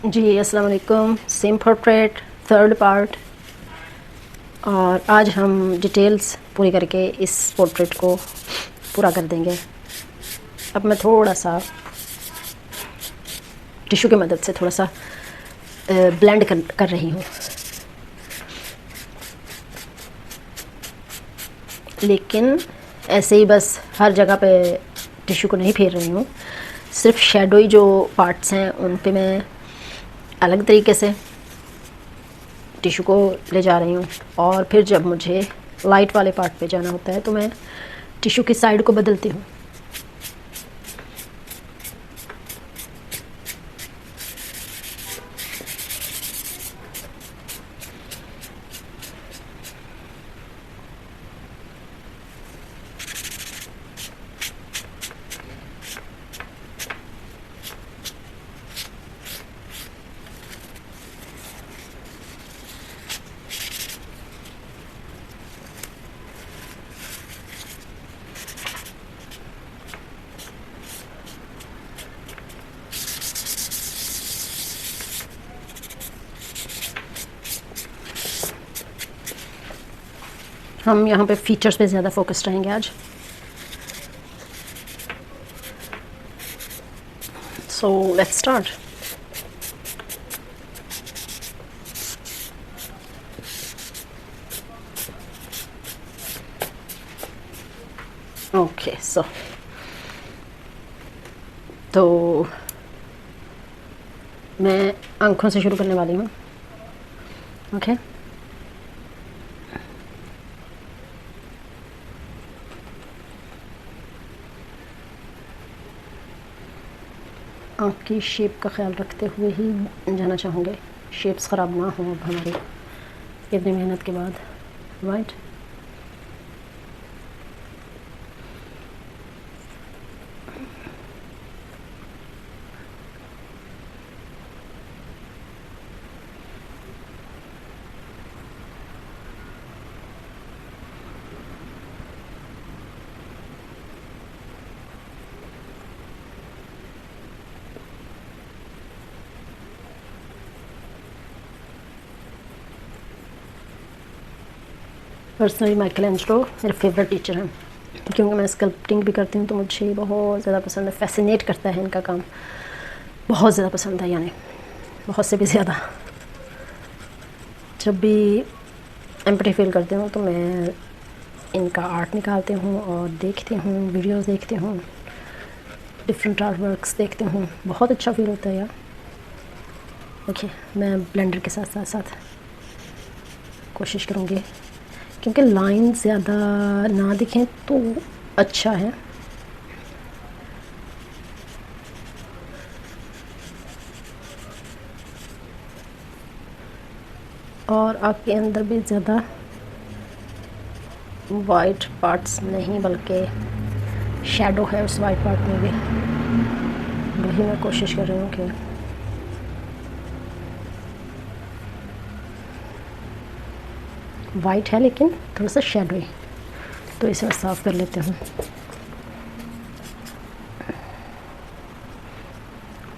जी अस्सलाम वालेकुम। Same portrait third part, और आज हम डिटेल्स पूरी करके इस पोर्ट्रेट को पूरा कर देंगे। अब मैं थोड़ा सा टिश्यू की मदद से थोड़ा सा ब्लेंड कर रही हूँ, लेकिन ऐसे ही बस हर जगह पे टिश्यू को नहीं फेर रही हूँ। सिर्फ शेडोई जो पार्ट्स हैं उन पे मैं अलग तरीके से टिश्यू को ले जा रही हूँ, और फिर जब मुझे लाइट वाले पार्ट पे जाना होता है तो मैं टिश्यू की साइड को बदलती हूँ। हम यहाँ पे फीचर्स पे ज़्यादा फोकस रहेंगे आज। So let's start. ओके तो मैं आँखों से शुरू करने वाली हूँ। ओके आँख की शेप का ख्याल रखते हुए ही जाना चाहूँगे, शेप्स ख़राब ना हो अब हमारी इतनी मेहनत के बाद, राइट। पर्सनली माइकल एंजेलो मेरे फेवरेट टीचर हैं, क्योंकि मैं स्कल्पटिंग भी करती हूँ तो मुझे बहुत ज़्यादा पसंद है, फैसिनेट करता है इनका काम, बहुत ज़्यादा पसंद है, यानी बहुत से भी ज़्यादा। जब भी एम्प्टी फील करती हूँ तो मैं इनका आर्ट निकालती हूँ और देखती हूँ, वीडियोस देखती हूँ, डिफरेंट आर्ट वर्क्स देखती हूँ, बहुत अच्छा फील होता है यार। देखिए मैं ब्लेंडर के साथ साथ साथ कोशिश करूँगी, क्योंकि लाइन ज़्यादा ना दिखें तो अच्छा है। और आपके अंदर भी ज़्यादा वाइट पार्ट्स नहीं, बल्कि शैडो है उस वाइट पार्ट में भी, वही मैं कोशिश कर रही हूँ कि वाइट है लेकिन थोड़ा सा शैडो है, तो इसे मैं साफ़ कर लेती हूँ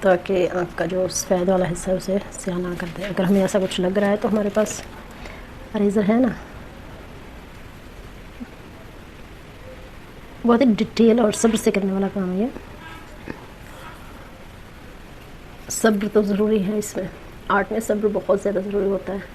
ताकि आँख का जो सफ़ेद वाला हिस्सा है उसे स्याह ना कर दे। अगर हमें ऐसा कुछ लग रहा है तो हमारे पास अरेज़र है ना। बहुत ही डिटेल और सब्र से करने वाला काम है ये। सब्र तो ज़रूरी है इसमें, आर्ट में सब्र बहुत ज़्यादा ज़रूरी होता है।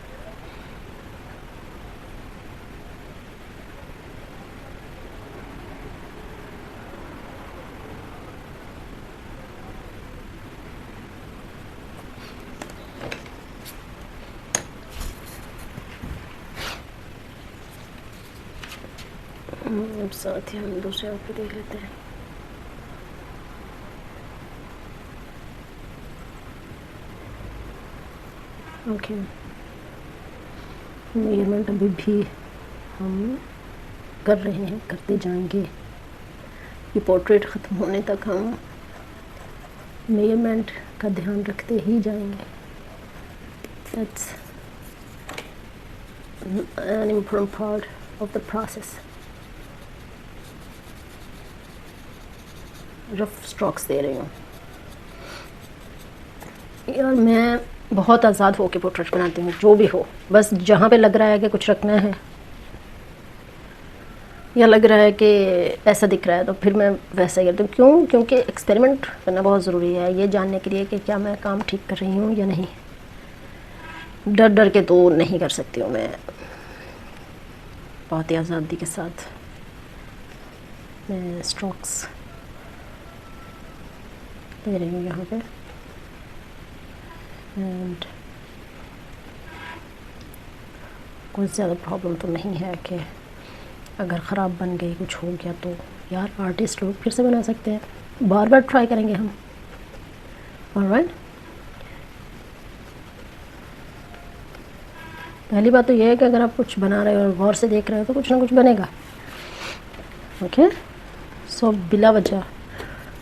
अब साथ ही हम दूसरे आँख पे देख लेते हैं। ओके मेजरमेंट अभी भी हम कर रहे हैं, करते जाएंगे। ये पोर्ट्रेट ख़त्म होने तक हम मेजरमेंट का ध्यान रखते ही जाएंगे। That's an important part of the process. Rough strokes दे रही हूँ। यार मैं बहुत आज़ाद होकर पोर्ट्रेट बनाती हूँ, जो भी हो, बस जहाँ पे लग रहा है कि कुछ रखना है या लग रहा है कि ऐसा दिख रहा है तो फिर मैं वैसा ही करती हूँ। क्यों? क्योंकि एक्सपेरिमेंट करना बहुत ज़रूरी है, ये जानने के लिए कि क्या मैं काम ठीक कर रही हूँ या नहीं। डर डर के तो नहीं कर सकती हूँ मैं, बहुत ही आज़ादी के साथ मैं स्ट्रोक्स ले रही हूँ यहाँ पे। एंड कोई ज़्यादा प्रॉब्लम तो नहीं है कि अगर ख़राब बन गई, कुछ हो गया तो यार आर्टिस्ट लोग फिर से बना सकते हैं, बार बार ट्राई करेंगे हम। ऑलराइट, पहली बात तो ये है कि अगर आप कुछ बना रहे हो और गौर से देख रहे हो तो कुछ ना कुछ बनेगा। ओके, सो बिला वजह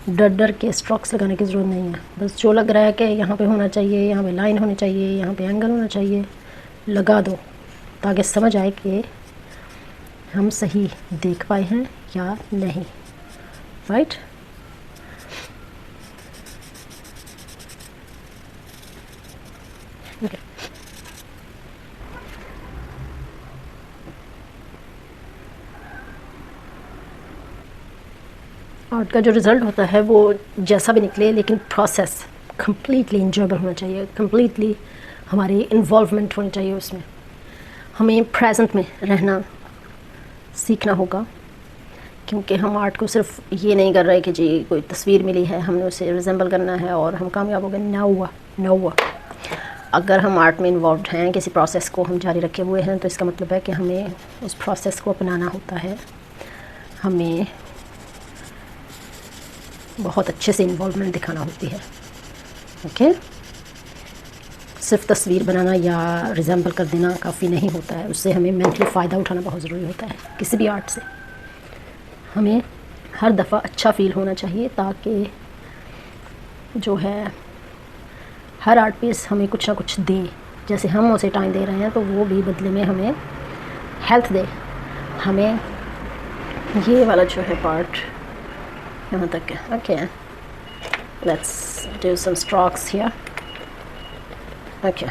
डर डर के स्ट्रोक्स लगाने की ज़रूरत नहीं है। बस जो लग रहा है कि यहाँ पे होना चाहिए, यहाँ पे लाइन होनी चाहिए, यहाँ पे एंगल होना चाहिए, लगा दो ताकि समझ आए कि हम सही देख पाए हैं या नहीं। Right, okay. आर्ट का जो रिज़ल्ट होता है वो जैसा भी निकले, लेकिन प्रोसेस कम्प्लीटली इंजॉयबल होना चाहिए, कम्प्लीटली हमारी इन्वॉल्वमेंट होनी चाहिए उसमें। हमें प्रेजेंट में रहना सीखना होगा, क्योंकि हम आर्ट को सिर्फ ये नहीं कर रहे कि जी कोई तस्वीर मिली है हमने उसे रिजेंबल करना है और हम कामयाब हो गए। ना हुआ। अगर हम आर्ट में इन्वॉल्व हैं, किसी प्रोसेस को हम जारी रखे हुए हैं, तो इसका मतलब है कि हमें उस प्रोसेस को अपनाना होता है, हमें बहुत अच्छे से इन्वॉल्वमेंट दिखाना होती है। ओके, सिर्फ तस्वीर बनाना या रिजेंबल कर देना काफ़ी नहीं होता है, उससे हमें मेंटली फ़ायदा उठाना बहुत ज़रूरी होता है। किसी भी आर्ट से हमें हर दफ़ा अच्छा फ़ील होना चाहिए, ताकि जो है हर आर्ट पीस हमें कुछ ना कुछ दे। जैसे हम उसे टाइम दे रहे हैं तो वो भी बदले में हमें हेल्थ दे। हमें ये वाला जो है पार्ट यहाँ तक है। Okay, let's do some strokes here. Okay,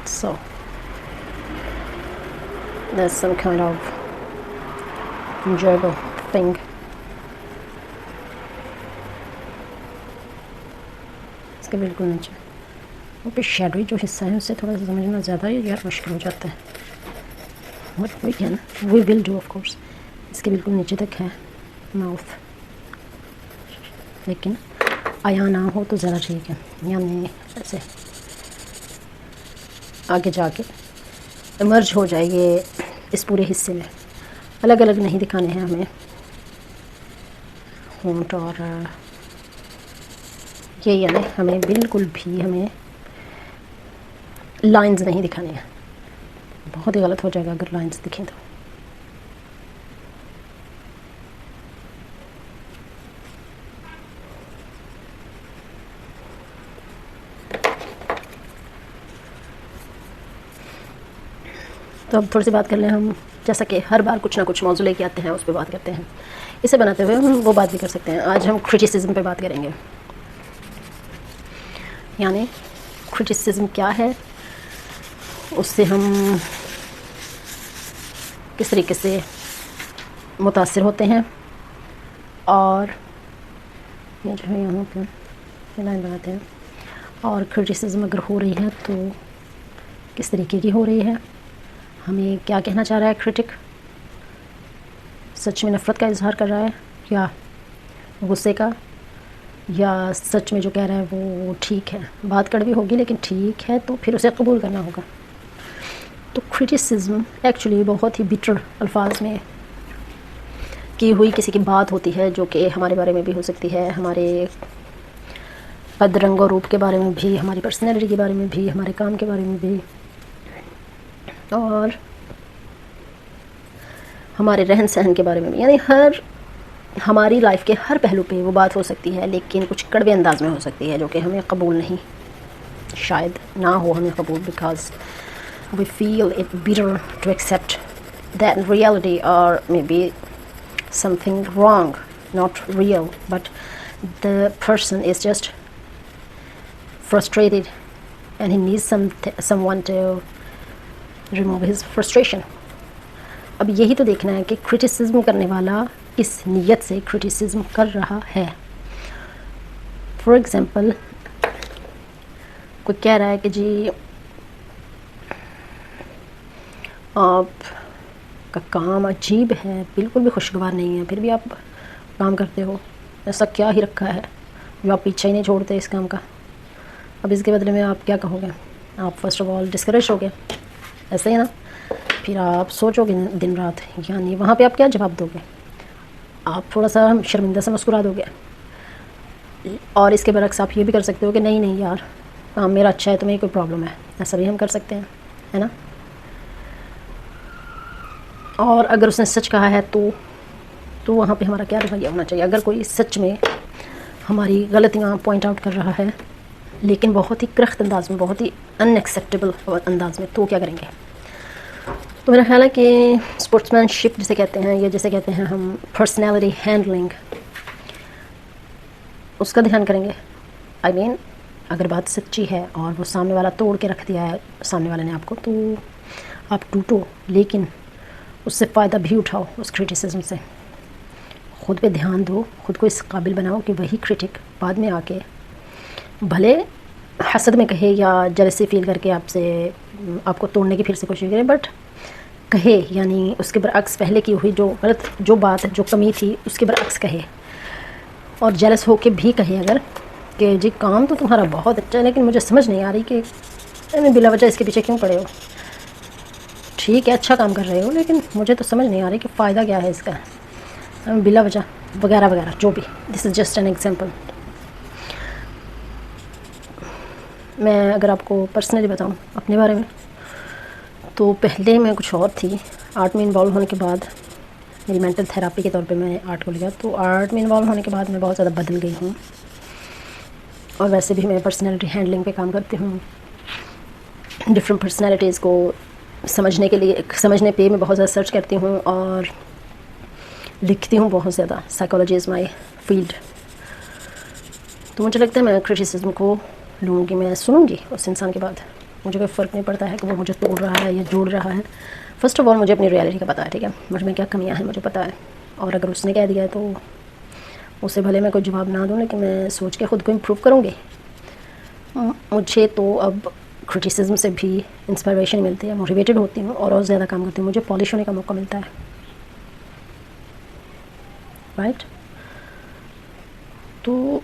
so there's some kind of enjoyable thing. इसके बिल्कुल नीचे वो पे शेडोई जो हिस्सा है उससे थोड़ा सा समझना ज़्यादा यार मुश्किल हो जाता है। What we will do of course। इसके बिल्कुल नीचे तक है माउथ, लेकिन आया ना हो तो ज़्यादा ठीक है, यानी ऐसे आगे जाके इमर्ज हो जाए ये इस पूरे हिस्से में। अलग अलग नहीं दिखाने हैं हमें होंठ और ये, यानी हमें बिल्कुल भी हमें लाइंस नहीं दिखाने हैं। बहुत ही गलत हो जाएगा अगर लाइंस दिखें तो। अब थोड़ी सी बात कर लें हम, जैसा कि हर बार कुछ ना कुछ मौजूद लेके आते हैं, उस पर बात करते हैं। इसे बनाते हुए हम वो बात भी कर सकते हैं। आज हम क्रिटिसिज्म पे बात करेंगे, यानी क्रिटिसिज्म क्या है, उससे हम किस तरीके से मुतासिर होते हैं, और ये जो है यहाँ पे लाइन बनाते हैं। और क्रिटिसिज्म अगर हो रही है तो किस तरीके की हो रही है, हमें क्या कहना चाह रहा है क्रिटिक, सच में नफ़रत का इजहार कर रहा है या गुस्से का, या सच में जो कह रहा है वो ठीक है। बात कड़वी होगी लेकिन ठीक है, तो फिर उसे कबूल करना होगा। तो क्रिटिसिज्म एक्चुअली बहुत ही बिटर अल्फाज में की हुई किसी की बात होती है, जो कि हमारे बारे में भी हो सकती है, हमारे कद रंग और रूप के बारे में भी, हमारी पर्सनैलिटी के बारे में भी, हमारे काम के बारे में भी, और हमारे रहन सहन के बारे में भी। यानी हमारी लाइफ के हर पहलू पे वो बात हो सकती है, लेकिन कुछ कड़वे अंदाज में हो सकती है, जो कि हमें कबूल नहीं, शायद ना हो हमें कबूल, because we feel it bitter to accept that in reality or maybe something wrong, not real, but the person is just frustrated and he needs someone to remove his frustration. अब यही तो देखना है कि क्रिटिसिज्म करने वाला किस नीयत से क्रिटिसिज्म कर रहा है. फॉर एग्ज़ाम्पल, कोई कह रहा है कि जी आपका काम अजीब है, बिल्कुल भी खुशगवार नहीं है, फिर भी आप काम करते हो, ऐसा क्या ही रखा है जो आप पीछे ही नहीं छोड़ते इस काम का. अब इसके बदले में आप क्या कहोगे? आप फर्स्ट ऑफ ऑल डिस्करेज हो गए, ऐसे ही ना. फिर आप सोचोगे दिन रात, यानी वहाँ पे आप क्या जवाब दोगे? आप थोड़ा सा शर्मिंदा से मुस्कुरा दोगे. और इसके बरक्स आप ये भी कर सकते हो कि नहीं नहीं यार, काम मेरा अच्छा है, तुम्हें कोई प्रॉब्लम है. ऐसा भी हम कर सकते हैं, है ना. और अगर उसने सच कहा है तो वहाँ पे हमारा क्या रवैया होना चाहिए? अगर कोई सच में हमारी गलतियाँ पॉइंट आउट कर रहा है लेकिन बहुत ही करख्त अंदाज में, बहुत ही अनएक्सेप्टेबल अंदाज में, तो क्या करेंगे? तो मेरा ख्याल है कि स्पोर्ट्समैनशिप जिसे कहते हैं, या जिसे कहते हैं हम पर्सनैलिटी हैंडलिंग, उसका ध्यान करेंगे. आई मीन अगर बात सच्ची है और वो सामने वाला तोड़ के रख दिया है सामने वाले ने आपको, तो आप टूटो लेकिन उससे फ़ायदा भी उठाओ उस क्रिटिसिज्म से. ख़ुद पे ध्यान दो, ख़ुद को इस काबिल बनाओ कि वही क्रिटिक बाद में आके भले हसद में कहे या जेलसी फील करके आपको तोड़ने की फिर से कोशिश करे, बट कहे, यानी उसके बरअक्स पहले की हुई जो बात, जो कमी थी, उसके बरअक्स कहे. और जेलस होके भी कहे अगर कि जी काम तो तुम्हारा बहुत अच्छा है लेकिन मुझे समझ नहीं आ रही कि मैं बिला वजह इसके पीछे क्यों पड़े हो. ठीक है, अच्छा काम कर रहे हो लेकिन मुझे तो समझ नहीं आ रही कि फ़ायदा क्या है इसका, बिला वजह वगैरह वगैरह जो भी. This is just an example. मैं अगर आपको पर्सनली बताऊं अपने बारे में, तो पहले मैं कुछ और थी. आर्ट में इन्वॉल्व होने के बाद, मेरी मेंटल थेरापी के तौर पे मैंने आर्ट को लिया, तो आर्ट में इन्वॉल्व होने के बाद मैं बहुत ज़्यादा बदल गई हूँ. और वैसे भी मैं पर्सनैलिटी हैंडलिंग पे काम करती हूँ. डिफरेंट पर्सनैलिटीज़ को समझने पे मैं बहुत ज़्यादा सर्च करती हूँ और लिखती हूँ बहुत ज़्यादा. Psychology is my field. तो मुझे लगता है मैं क्रिटिसिज्म को लूँगी, मैं सुनूँगी उस इंसान के बाद. मुझे कोई फ़र्क नहीं पड़ता है कि वो मुझे तोड़ रहा है या जोड़ रहा है. फ़र्स्ट ऑफ़ ऑल मुझे अपनी रियलिटी का पता है, ठीक है, मुझ में क्या कमियाँ हैं मुझे पता है. और अगर उसने कह दिया है तो उसे भले मैं कोई जवाब ना दूँ, लेकिन मैं सोच के ख़ुद को इम्प्रूव करूँगी. मुझे तो अब क्रिटिसिज्म से भी इंस्पिरेशन मिलती है, मोटिवेटेड होती हूँ और ज़्यादा काम करती हूँ. मुझे पॉलिश होने का मौका मिलता है, राइट. तो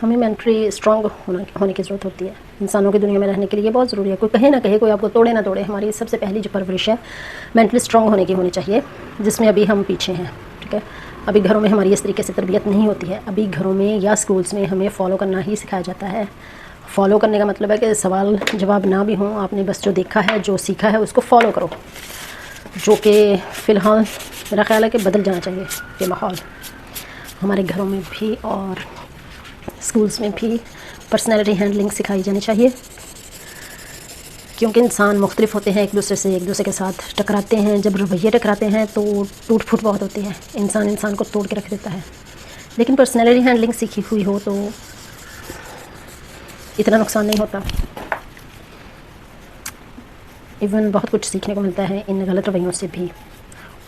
हमें मेंटली स्ट्रॉन्ग होने की ज़रूरत होती है. इंसानों की दुनिया में रहने के लिए बहुत ज़रूरी है. कोई कहे ना कहे, कोई आपको तोड़े ना तोड़े, हमारी सबसे पहली जो परवरिश है मेंटली स्ट्रॉन्ग होने की होनी चाहिए, जिसमें अभी हम पीछे हैं, ठीक है. अभी घरों में हमारी इस तरीके से तरबियत नहीं होती है. अभी घरों में या स्कूल्स में हमें फ़ॉलो करना ही सिखाया जाता है. फॉलो करने का मतलब है कि सवाल जवाब ना भी हों, आपने बस जो देखा है, जो सीखा है, उसको फॉलो करो, जो कि फ़िलहाल मेरा ख्याल है कि बदल जाना चाहिए ये माहौल. हमारे घरों में भी और स्कूल्स में भी पर्सनैलिटी हैंडलिंग सिखाई जानी चाहिए, क्योंकि इंसान मुख्तलिफ होते हैं, एक दूसरे के साथ टकराते हैं. जब रवैये टकराते हैं तो टूट फूट बहुत होती है, इंसान को तोड़ के रख देता है. लेकिन पर्सनैलिटी हैंडलिंग सीखी हुई हो तो इतना नुकसान नहीं होता. इवन बहुत कुछ सीखने को मिलता है इन गलत रवैयों से भी,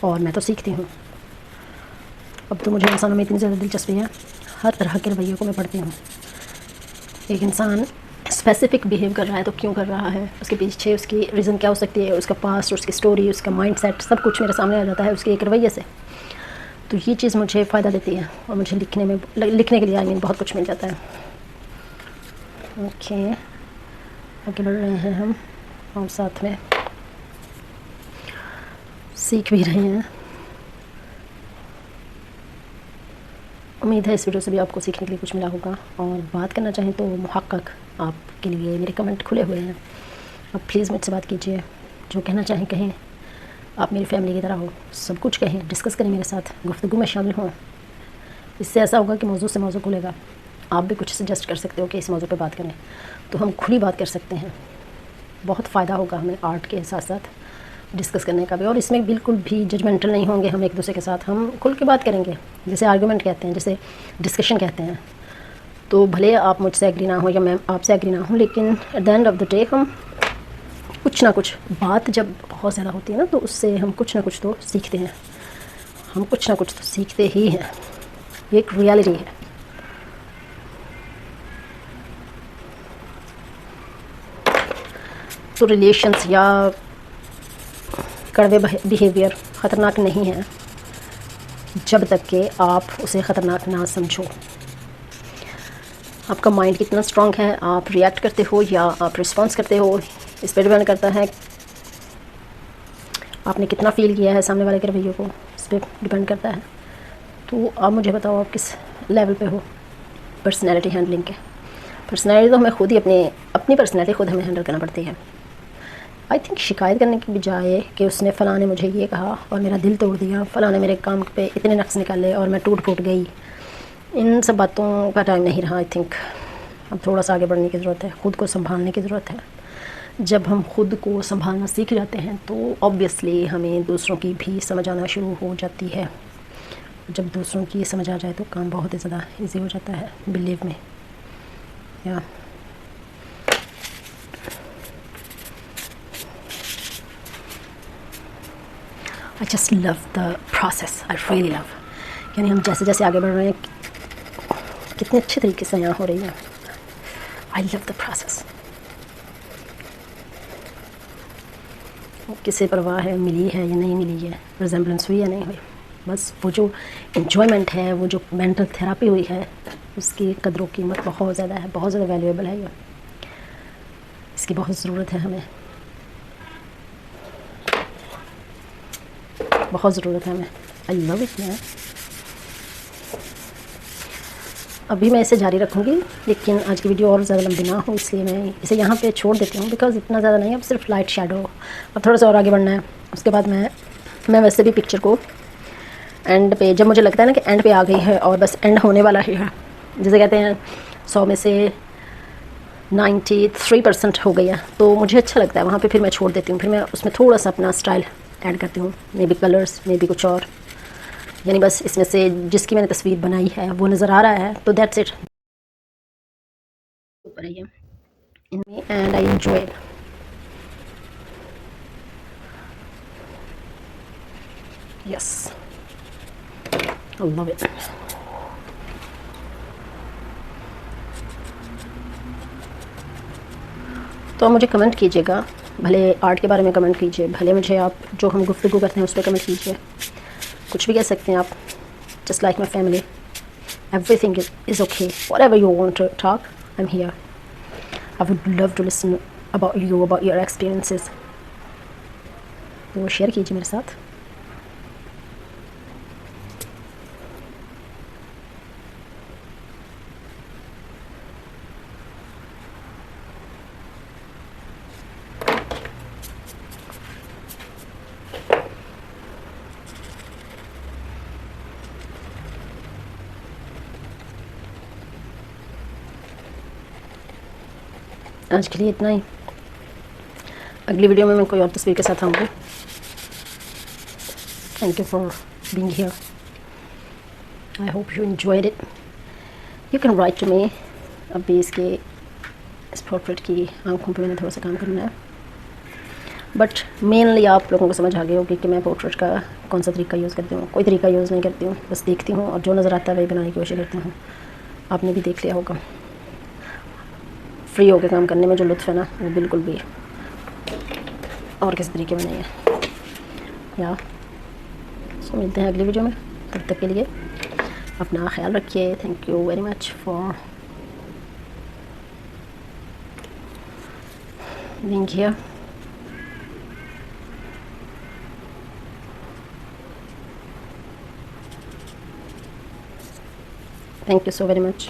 और मैं तो सीखती हूँ. अब तो मुझे इंसानों में इतनी ज़्यादा दिलचस्पी है, हर तरह के रवैयों को मैं पढ़ती हूँ. एक इंसान स्पेसिफिक बिहेव कर रहा है तो क्यों कर रहा है, उसके पीछे उसकी रीज़न क्या हो सकती है, उसका पास्ट, उसकी स्टोरी, उसका माइंडसेट, सब कुछ मेरे सामने आ जाता है उसके एक रवैये से. तो ये चीज़ मुझे फ़ायदा देती है और मुझे लिखने के लिए आई बहुत कुछ मिल जाता है. ओके, आगे बढ़ रहे हैं हम और साथ में सीख भी रहे हैं. उम्मीद है इस वीडियो से भी आपको सीखने के लिए कुछ मिला होगा. और बात करना चाहें तो मुहक्कक आपके लिए मेरे कमेंट खुले हुए हैं. आप प्लीज़ मुझसे बात कीजिए, जो कहना चाहें कहें. आप मेरी फैमिली की तरह हो, सब कुछ कहें, डिस्कस करें मेरे साथ, गुफ्तगू में शामिल हों. इससे ऐसा होगा कि मौजू से मौजू खुलेगा. आप भी कुछ सजेस्ट कर सकते हो कि इस मौजू पे बात करें, तो हम खुली बात कर सकते हैं. बहुत फ़ायदा होगा हमें आर्ट के साथ साथ डिस्कस करने का भी। और इसमें बिल्कुल भी जजमेंटल नहीं होंगे हम एक दूसरे के साथ, हम खुल के बात करेंगे, जैसे आर्गूमेंट कहते हैं, जैसे डिस्कशन कहते हैं। तो भले आप मुझसे एग्री ना हो या मैं आपसे एग्री ना हूँ, लेकिन at the end of the day हम कुछ ना कुछ, बात जब बहुत ज़्यादा होती है ना, तो उससे हम कुछ ना कुछ तो सीखते हैं, हम कुछ ना कुछ तो सीखते ही हैं, ये एक रियलिटी है। तो रिलेशंस या कड़वे बिहेवियर ख़तरनाक नहीं है जब तक कि आप उसे ख़तरनाक ना समझो। आपका माइंड कितना स्ट्रांग है, आप रिएक्ट करते हो या आप रिस्पॉन्स करते हो, इस पर डिपेंड करता है। आपने कितना फ़ील किया है सामने वाले के रवैये को, इस पर डिपेंड करता है। तो आप मुझे बताओ आप किस लेवल पे हो पर्सनैलिटी हैंडलिंग के। पर्सनैलिटी तो हमें खुद ही अपनी पर्सनैलिटी खुद हमें हैंडल करना पड़ती है। आई थिंक शिकायत करने की बजाय कि उसने फ़लाँ ने मुझे ये कहा और मेरा दिल तोड़ दिया, फ़लाँ ने मेरे काम पे इतने नक्स निकाले और मैं टूट फूट गई, इन सब बातों का टाइम नहीं रहा। आई थिंक अब थोड़ा सा आगे बढ़ने की ज़रूरत है, ख़ुद को संभालने की ज़रूरत है। जब हम खुद को संभालना सीख जाते हैं तो ऑब्वियसली हमें दूसरों की भी समझ आना शुरू हो जाती है। जब दूसरों की समझ आ जाए तो काम बहुत ही ज़्यादा ईजी हो जाता है, बिलीव मी। या I just love the process, I really love. यानी हम जैसे जैसे आगे बढ़ रहे हैं, कितने अच्छे तरीके से यहाँ हो रही है। I love the process. किसे परवाह है मिली है या नहीं मिली है, रिजेम्बलेंस हुई या नहीं हुई, बस वो जो इन्जॉयमेंट है, वो जो मेंटल थेरापी हुई है, उसकी कदर कीमत बहुत ज़्यादा है, बहुत ज़्यादा वैल्यूएबल है। ये इसकी बहुत ज़रूरत है, हमें बहुत ज़रूरत है हमें। I love it man. अभी मैं इसे जारी रखूँगी, लेकिन आज की वीडियो और ज़्यादा लंबी ना हो, इसलिए मैं इसे यहाँ पे छोड़ देती हूँ, बिकॉज़ इतना ज़्यादा नहीं, अब सिर्फ लाइट शेडो, अब थोड़ा सा और आगे बढ़ना है। उसके बाद मैं वैसे भी पिक्चर को एंड पे, जब मुझे लगता है ना कि एंड पे आ गई है और बस एंड होने वाला ही है, जैसे कहते हैं 100 में से 93% हो गई है, तो मुझे अच्छा लगता है वहाँ पे फिर मैं छोड़ देती हूँ। फिर मैं उसमें थोड़ा सा अपना स्टाइल ऐड करती हूँ, may be colours, may be कुछ और, यानी बस इसमें से जिसकी मैंने तस्वीर बनाई है वो नज़र आ रहा है, तो दैट्स इट। ऊपर है इनमें and I enjoy it. Yes, I love it. तो मुझे कमेंट कीजिएगा, भले आर्ट के बारे में कमेंट कीजिए, भले मुझे आप जो हम गुफ्तगू करते हैं उस पर कमेंट कीजिए, कुछ भी कह सकते हैं आप। Just like my family, everything is okay. Whatever you want to talk, I'm here. I would love to listen about you, about your experiences. तो शेयर कीजिए मेरे साथ। आज के लिए इतना ही, अगली वीडियो में मैं कोई और तस्वीर के साथ आऊँगी। Thank you for being here, I hope you enjoyed it. You can write to me. अभी इस पोर्ट्रेट की आंखों पे मैंने थोड़ा सा काम करना है, बट मेनली आप लोगों को समझ आ गई होगी कि मैं पोर्ट्रेट का कौन सा तरीका यूज़ करती हूँ। कोई तरीका यूज़ नहीं करती हूँ, बस देखती हूँ और जो नज़र आता है वही बनाने की कोशिश करती हूँ। आपने भी देख लिया होगा, फ्री होकर काम करने में जो लुत्फ़ है ना, वो बिल्कुल भी और किसी तरीके में नहीं है। या सो मिलते हैं अगली वीडियो में, तब तक के लिए अपना ख्याल रखिए। Thank you very much for being here. Thank you so very much.